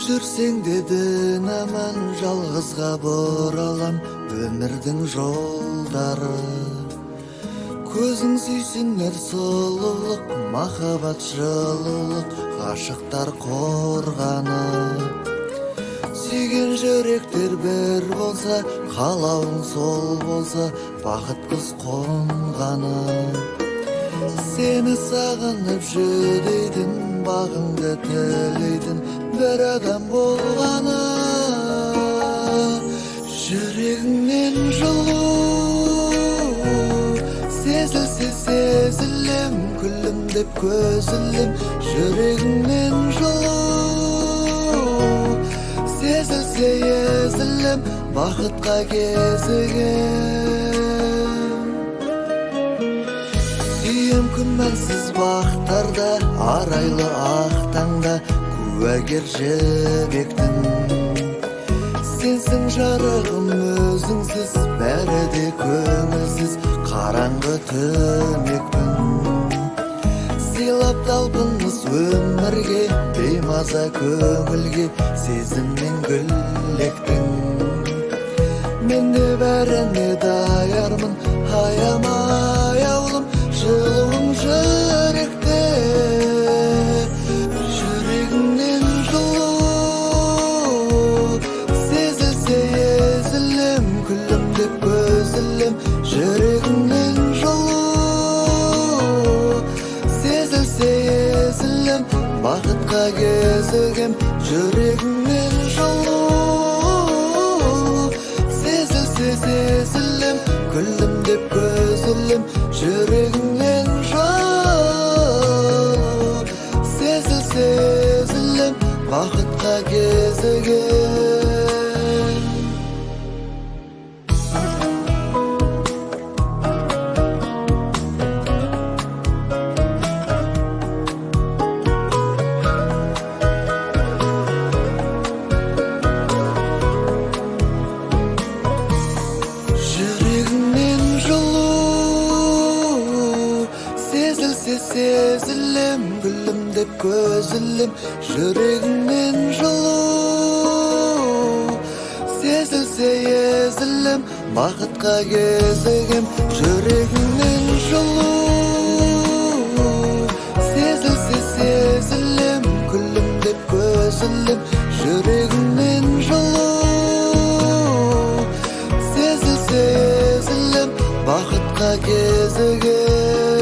жүрсең дедің аман, жалғызға бұралам өмірдің жолдары. Көзің сүйсінер сұлулық, махаббат жылулық, ғашықтар қорғаны. Сүйген жүректер бір болса, қалауың сол болса, бақыт қыз қонғаны. Сені сағынып жүдейтін, бағыңды тілейтін бір адам болғаны. Жүрегіңнен жылу сезілсе сезілем, күлім деп көз ілем. Жүрегіңнен жылу сезілсе езілем, бақытқа кезігем. Сүйем күмәнсіз бақтарда, арайлы ақтаңда, куәгер жібектің. Сенсің жарығым өзіңсіз, бәрі де көңілсіз, қараңғы түнекпін. Сыйлап талпыныс өмірге, беймаза көңілге, сезіммен гүлектің. Мен де бәріне даярмын, аямай аулым, жылуың жүректе. Жүрегіңнен жылу сезілсе езілем, күлім деп көз ілем. Жүрегіңнен жылу сезілсе езілем, бақытқа кезігем. Жүрегіңнен жылу сезілсе сезілем, күлім деп көз ілем. Жүрегіңнен жылу сезілсе езілем, бақытқа кезігем. Сезілем, гүлім деп көз ілем. Жүрегіңнен жылу сезілсе езілем, бақытқа кезігем. Жүрегіңнен жылу сезілсе сезілем, гүлім деп көз ілем. Жүрегіңнен жылу сезілсе езілем, бақытқа кезігем.